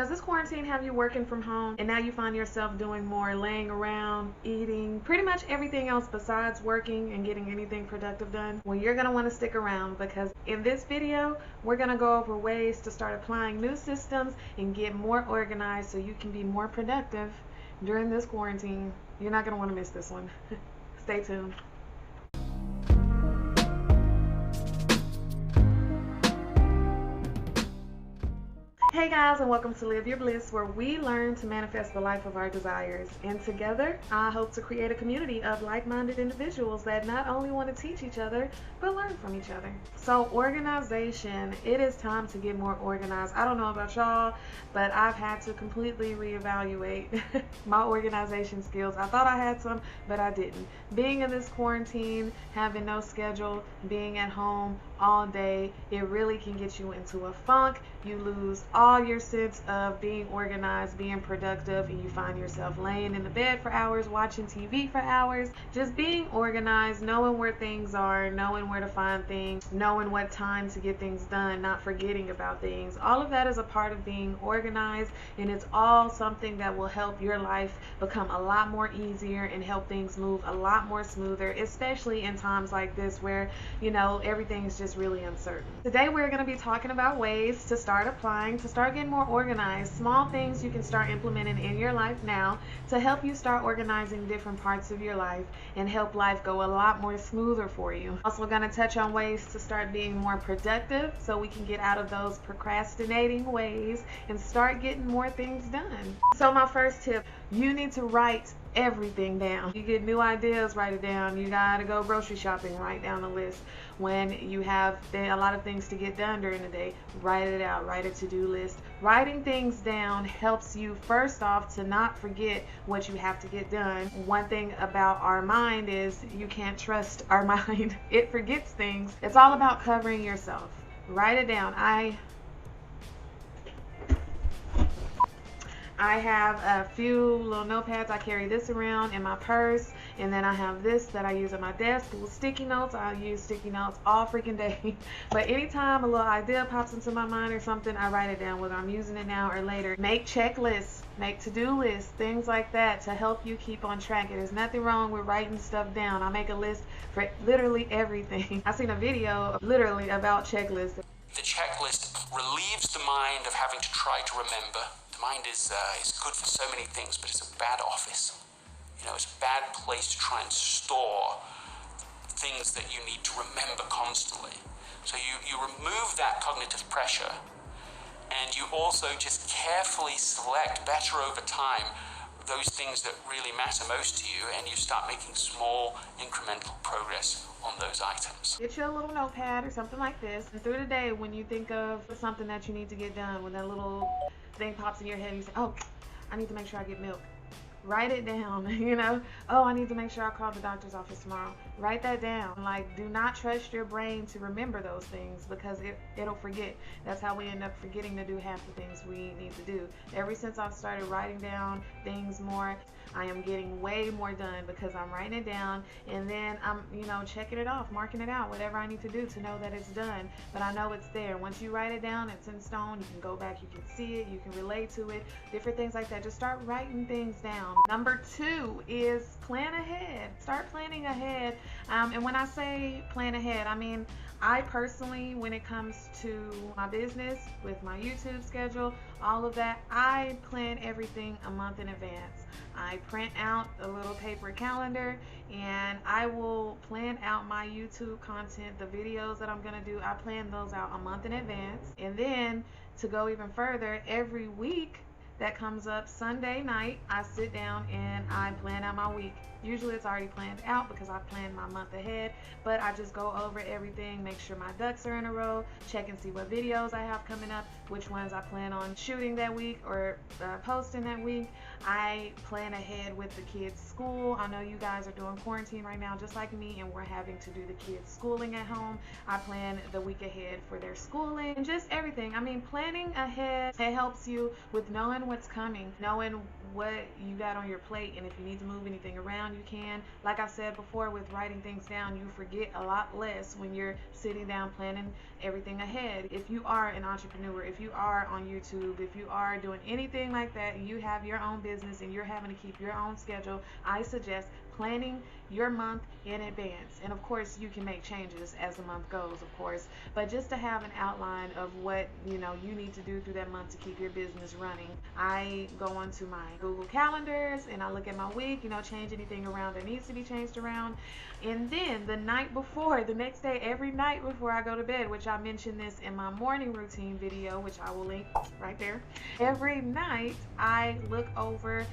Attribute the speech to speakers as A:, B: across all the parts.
A: Does this quarantine have you working from home and now you find yourself doing more laying around, eating, pretty much everything else besides working and getting anything productive done? Well, you're going to want to stick around because in this video, we're going to go over ways to start applying new systems and get more organized so you can be more productive during this quarantine. You're not going to want to miss this one. Stay tuned. Hey guys, and welcome to Live Your Bliss, where we learn to manifest the life of our desires. And together, I hope to create a community of like-minded individuals that not only want to teach each other, but learn from each other. So organization, it is time to get more organized. I don't know about y'all, but I've had to completely reevaluate my organization skills. I thought I had some, but I didn't. Being in this quarantine, having no schedule, being at home all day, it really can get you into a funk. You lose all your sense of being organized, being productive, and you find yourself laying in the bed for hours, watching TV for hours. Just being organized, knowing where things are, knowing where to find things, knowing what time to get things done, not forgetting about things. All of that is a part of being organized, and it's all something that will help your life become a lot more easier and help things move a lot more smoother, especially in times like this where, you know, everything's just really uncertain. Today we're going to be talking about ways to start applying, to start getting more organized, small things you can start implementing in your life now to help you start organizing different parts of your life and help life go a lot more smoother for you. Also, we're going to touch on ways to start being more productive so we can get out of those procrastinating ways and start getting more things done. So my first tip, you need to write everything down. You get new ideas, write it down. You gotta go grocery shopping, write down a list. When you have a lot of things to get done during the day, write it out, write a to-do list. Writing things down helps you first off to not forget what you have to get done. One thing about our mind is you can't trust our mind. It forgets things. It's all about covering yourself. Write it down. I have a few little notepads. I carry this around in my purse, and then I have this that I use at my desk with sticky notes. I use sticky notes all freaking day. But anytime a little idea pops into my mind or something, I write it down, whether I'm using it now or later. Make checklists, make to-do lists, things like that to help you keep on track. There's nothing wrong with writing stuff down. I make a list for literally everything. I seen a video literally about checklists.
B: The checklist relieves the mind of having to try to remember. The mind is good for so many things, but it's a bad office. You know, it's a bad place to try and store things that you need to remember constantly. So you remove that cognitive pressure, and you also just carefully select better over time those things that really matter most to you, and you start making small incremental progress on those items.
A: Get you a little notepad or something like this, and through the day when you think of something that you need to get done, when that little thing pops in your head, you say, oh, I need to make sure I get milk. Write it down, you know. Oh, I need to make sure I call the doctor's office tomorrow. Write that down. Like, do not trust your brain to remember those things because it'll forget. That's how we end up forgetting to do half the things we need to do. Ever since I've started writing down things more, I am getting way more done because I'm writing it down and then I'm, you know, checking it off, marking it out, whatever I need to do to know that it's done. But I know it's there. Once you write it down, it's in stone. You can go back, you can see it, you can relate to it, different things like that. Just start writing things down. Number 2 is plan ahead. Start planning ahead. And when I say plan ahead, I mean, I personally, when it comes to my business, with my YouTube schedule, all of that, I plan everything a month in advance. I print out a little paper calendar and I will plan out my YouTube content, the videos that I'm going to do. I plan those out a month in advance. And then to go even further, every week that comes up Sunday night, I sit down and I plan out my week. Usually it's already planned out because I've planned my month ahead, but I just go over everything, make sure my ducks are in a row, check and see what videos I have coming up, which ones I plan on shooting that week or posting that week. I plan ahead with the kids' school. I know you guys are doing quarantine right now just like me, and we're having to do the kids' schooling at home. I plan the week ahead for their schooling and just everything. I mean, planning ahead, it helps you with knowing what's coming, knowing what you got on your plate, and if you need to move anything around, you can. Like I said before, with writing things down, you forget a lot less when you're sitting down planning everything ahead. If you are an entrepreneur, if you are on YouTube, if you are doing anything like that, you have your own business and you're having to keep your own schedule, I suggest planning your month in advance. And of course, you can make changes as the month goes, of course, but just to have an outline of what you need to do through that month to keep your business running. I go onto my Google calendars and I look at my week, change anything around that needs to be changed around. And then the night before, the next day, every night before I go to bed, which I mentioned this in my morning routine video, which I will link right there. Every night I look over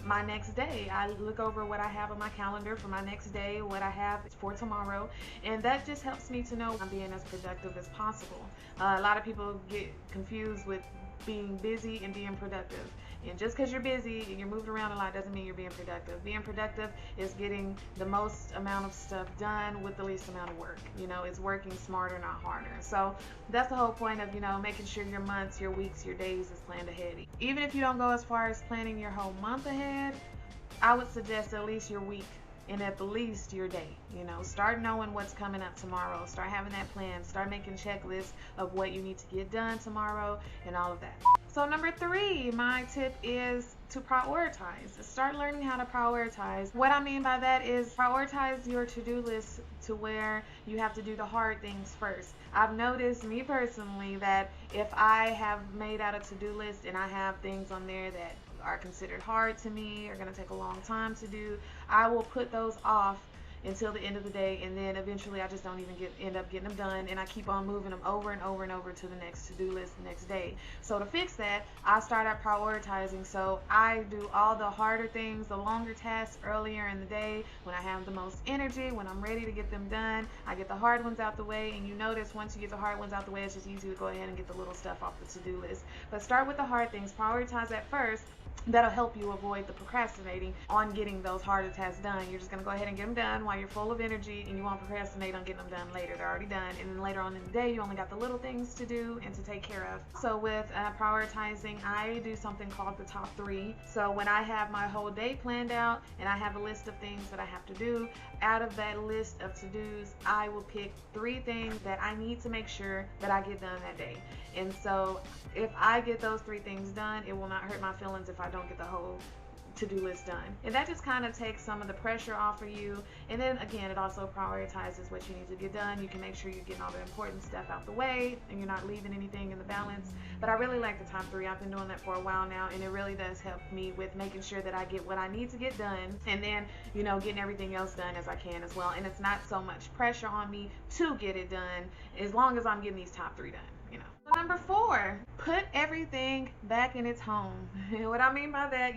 A: my next day. I look over what I have on my calendar for my next day, what I have for tomorrow, and that just helps me to know I'm being as productive as possible. A lot of people get confused with being busy and being productive. And just because you're busy and you're moving around a lot doesn't mean you're being productive. Being productive is getting the most amount of stuff done with the least amount of work. It's working smarter, not harder. So that's the whole point of, making sure your months, your weeks, your days is planned ahead. Even if you don't go as far as planning your whole month ahead, I would suggest at least your week and at the least your day. Start knowing what's coming up tomorrow. Start having that plan. Start making checklists of what you need to get done tomorrow and all of that. So number 3, my tip is to prioritize. Start learning how to prioritize. What I mean by that is prioritize your to-do list to where you have to do the hard things first. I've noticed, me personally, that if I have made out a to-do list and I have things on there that are considered hard to me, are going to take a long time to do, I will put those off until the end of the day, and then eventually I just don't even end up getting them done, and I keep on moving them over and over and over to the next to-do list the next day. So to fix that, I start out prioritizing. So I do all the harder things, the longer tasks earlier in the day when I have the most energy, when I'm ready to get them done. I get the hard ones out the way, and you notice once you get the hard ones out the way, it's just easy to go ahead and get the little stuff off the to-do list. But start with the hard things, prioritize that first. That'll help you avoid the procrastinating on getting those harder tasks done. You're just going to go ahead and get them done while you're full of energy, and you won't procrastinate on getting them done later. They're already done, and then later on in the day you only got the little things to do and to take care of. So with prioritizing, I do something called the top 3. So when I have my whole day planned out and I have a list of things that I have to do, out of that list of to-dos, I will pick 3 things that I need to make sure that I get done that day. And so if I get those 3 things done, it will not hurt my feelings if I don't get the whole to-do list done. And that just kind of takes some of the pressure off of you. And then again, it also prioritizes what you need to get done. You can make sure you're getting all the important stuff out the way and you're not leaving anything in the balance. But I really like the top 3. I've been doing that for a while now, and it really does help me with making sure that I get what I need to get done, and then getting everything else done as I can as well. And it's not so much pressure on me to get it done as long as I'm getting these top 3 done. Number 4, put everything back in its home. What I mean by that,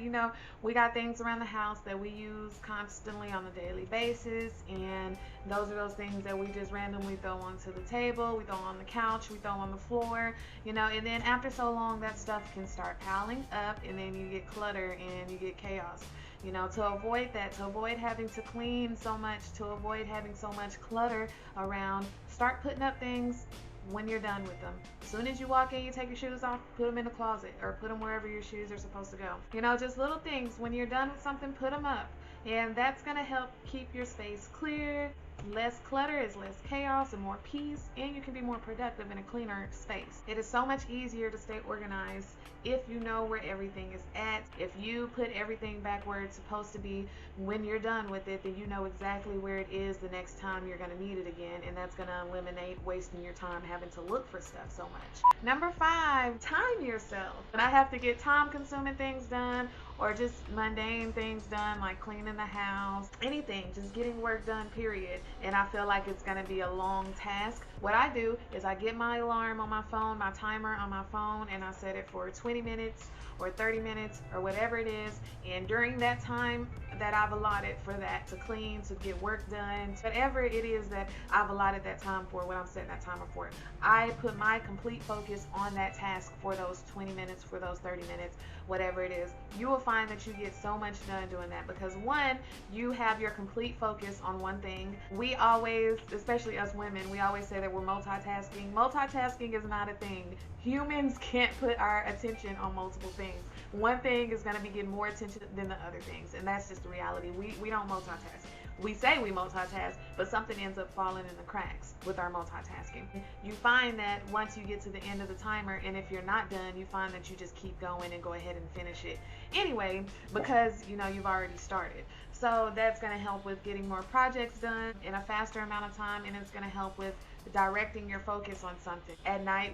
A: we got things around the house that we use constantly on a daily basis, and those are those things that we just randomly throw onto the table, we throw on the couch, we throw on the floor, and then after so long, that stuff can start piling up, and then you get clutter and you get chaos. To avoid that, to avoid having to clean so much, to avoid having so much clutter around, start putting up things when you're done with them. As soon as you walk in, you take your shoes off, put them in the closet, or put them wherever your shoes are supposed to go. Just little things. When you're done with something, put them up. And that's going to help keep your space clear. Less clutter is less chaos and more peace, and you can be more productive in a cleaner space. It is so much easier to stay organized if you know where everything is at. If you put everything back where it's supposed to be when you're done with it, then you know exactly where it is the next time you're going to need it again, and that's going to eliminate wasting your time having to look for stuff so much. Number 5, time yourself. When I have to get time-consuming things done, or just mundane things done like cleaning the house, anything, just getting work done, period, and I feel like it's going to be a long task, what I do is I get my alarm on my phone, my timer on my phone, and I set it for 20 minutes or 30 minutes or whatever it is, and during that time that I've allotted for that, to clean, to get work done, whatever it is that I've allotted that time for, what I'm setting that timer for, I put my complete focus on that task for those 20 minutes, for those 30 minutes, whatever it is. You will find that you get so much done doing that because, one, you have your complete focus on one thing. We always, especially us women, we always say that we're multitasking. Multitasking is not a thing. Humans can't put our attention on multiple things. One thing is going to be getting more attention than the other things, and that's just the reality. We don't multitask. We say we multitask, but something ends up falling in the cracks with our multitasking. You find that once you get to the end of the timer, and if you're not done, you find that you just keep going and go ahead and finish it anyway, because you know you've already started. So that's going to help with getting more projects done in a faster amount of time, and it's going to help with directing your focus on something. At night,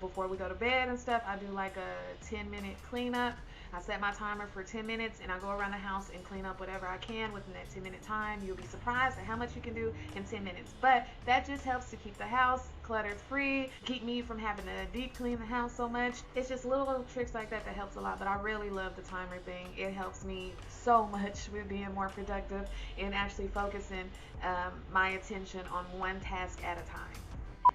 A: before we go to bed and stuff, I do like a 10-minute cleanup. I set my timer for 10 minutes and I go around the house and clean up whatever I can within that 10-minute time. You'll be surprised at how much you can do in 10 minutes. But that just helps to keep the house clutter free, keep me from having to deep clean the house so much. It's just little tricks like that that helps a lot. But I really love the timer thing. It helps me so much with being more productive and actually focusing my attention on one task at a time.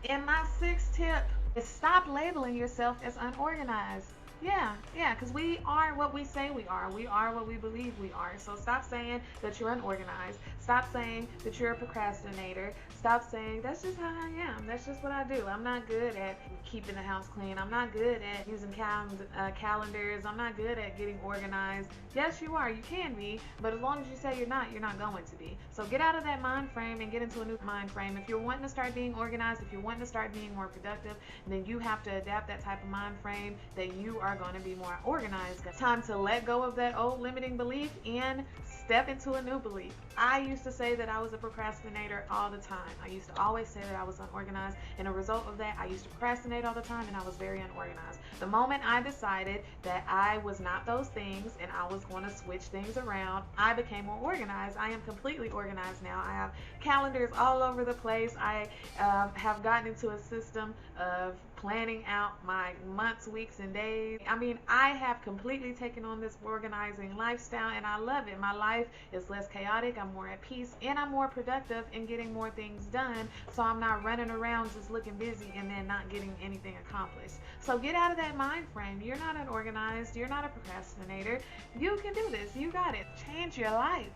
A: And my sixth tip is stop labeling yourself as unorganized. Yeah, because we are what we say we are. We are what we believe we are. So stop saying that you're unorganized. Stop saying that you're a procrastinator. Stop saying that's just how I am. That's just what I do. I'm not good at keeping the house clean. I'm not good at using calendars. I'm not good at getting organized. Yes, you are. You can be. But as long as you say you're not going to be. So get out of that mind frame and get into a new mind frame. If you're wanting to start being organized, if you're wanting to start being more productive, then you have to adapt that type of mind frame that you are going to be more organized. It's time to let go of that old limiting belief and step into a new belief. I used to say that I was a procrastinator all the time. I used to always say that I was unorganized, and a result of that, I used to procrastinate all the time and I was very unorganized. The moment I decided that I was not those things and I was going to switch things around, I became more organized. I am completely organized now. I have calendars all over the place. I have gotten into a system of planning out my months, weeks, and days. I mean, I have completely taken on this organizing lifestyle and I love it. My life is less chaotic, I'm more at peace, and I'm more productive in getting more things done, so I'm not running around just looking busy and then not getting anything accomplished. So get out of that mind frame. You're not unorganized, you're not a procrastinator. You can do this, you got it. Change your life.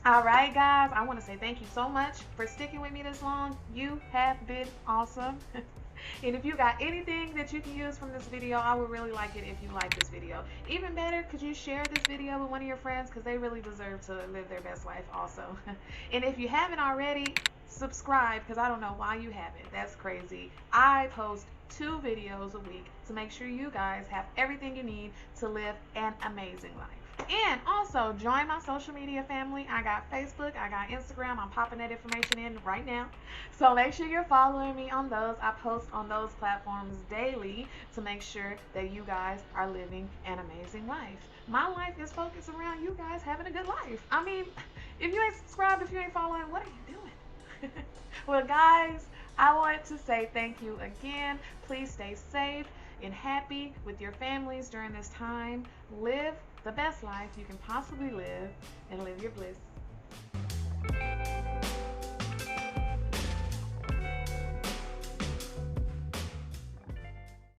A: Alright guys, I want to say thank you so much for sticking with me this long. You have been awesome. And if you got anything that you can use from this video, I would really like it if you like this video. Even better, could you share this video with one of your friends, because they really deserve to live their best life also. And if you haven't already, subscribe, because I don't know why you haven't. That's crazy. I post 2 videos a week to make sure you guys have everything you need to live an amazing life. And also join my social media family. I got Facebook, I got Instagram. I'm popping that information in right now, so make sure you're following me on those. I post on those platforms daily to make sure that you guys are living an amazing life. My life is focused around you guys having a good life. I mean, if you ain't subscribed, if you ain't following, what are you doing? Well guys, I want to say thank you again. Please stay safe and happy with your families during this time. Live the best life you can possibly live and live your bliss.